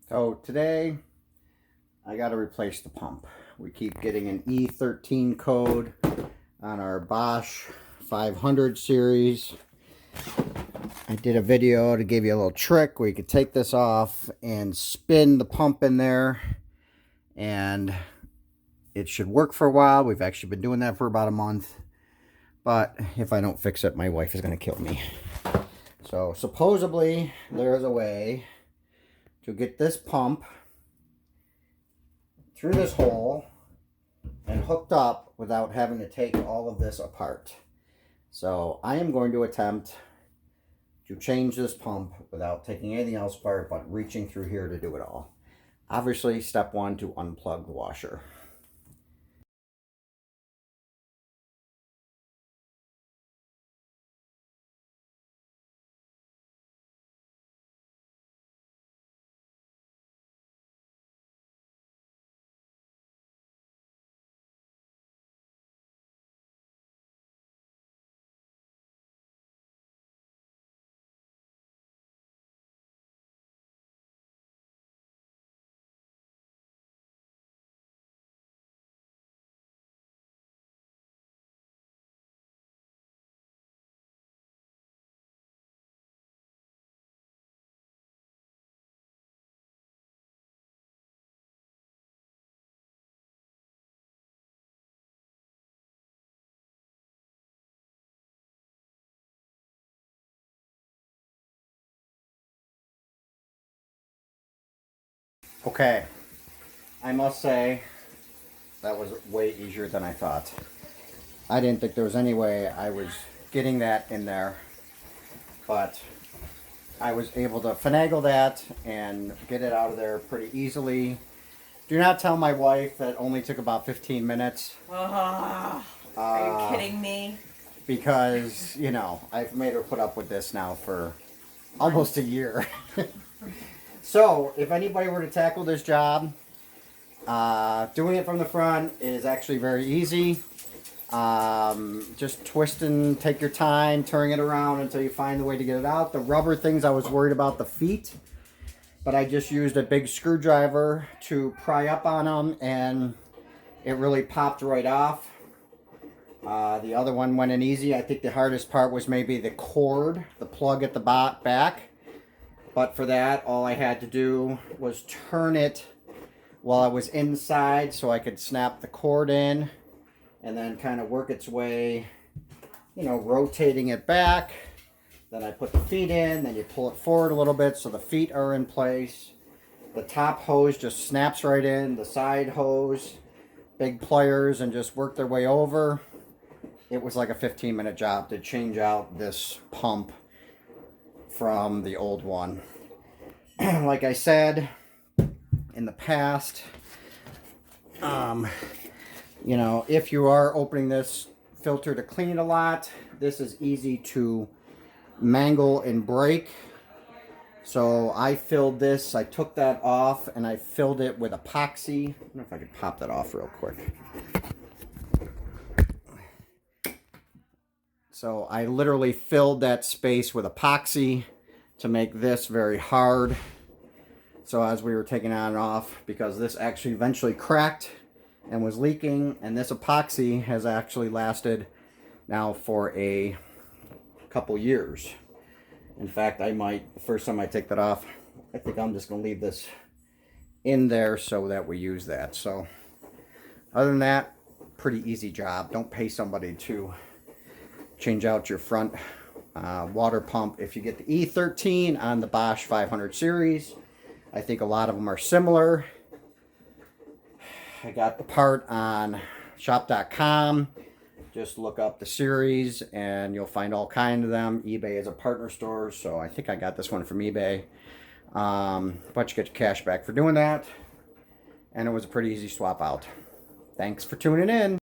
So today I got to replace the pump. We keep getting an E13 code on our Bosch 500 series. I did a video to give you a little trick where you could take this off and spin the pump in there, and it should work for a while. We've actually been doing that for about a month, but if I don't fix it, my wife is going to kill me. So supposedly there is a way to get this pump through this hole and hooked up without having to take all of this apart. So I am going to attempt to change this pump without taking anything else apart, but reaching through here to do it all. Obviously, step one, to unplug the washer. Okay, I must say that was way easier than I thought. I didn't think there was any way I was getting that in there, but I was able to finagle that and get it out of there pretty easily. Do not tell my wife that only took about 15 minutes. Are you kidding me? Because, you know, I've made her put up with this now for almost a year. So, if anybody were to tackle this job, doing it from the front is actually very easy. Just twist and take your time, turning it around until you find the way to get it out. The rubber things, I was worried about the feet, but I just used a big screwdriver to pry up on them, and it really popped right off. The other one went in easy. I think the hardest part was maybe the cord, the plug at the back. But for that, all I had to do was turn it while I was inside so I could snap the cord in and then kind of work its way, you know, rotating it back. Then I put the feet in, then you pull it forward a little bit so the feet are in place. The top hose just snaps right in, the side hose, big pliers, and just work their way over. It was like a 15-minute job to change out this pump from the old one. Like I said in the past, you know, if you are opening this filter to clean it a lot, this is easy to mangle and break. So I filled this, I took that off and I filled it with epoxy. I don't know if I could pop that off real quick. So I literally filled that space with epoxy to make this very hard. So as we were taking on and off, because this actually eventually cracked and was leaking, and this epoxy has actually lasted now for a couple years. In fact, I might, the first time I take that off, I think I'm just going to leave this in there so that we use that. So other than that, pretty easy job. Don't pay somebody to change out your front water pump. If you get the E13 on the Bosch 500 series, I think a lot of them are similar. I got the part on shop.com. Just look up the series and you'll find all kinds of them. eBay is a partner store, so I think I got this one from eBay. But you get your cash back for doing that. And it was a pretty easy swap out. Thanks for tuning in.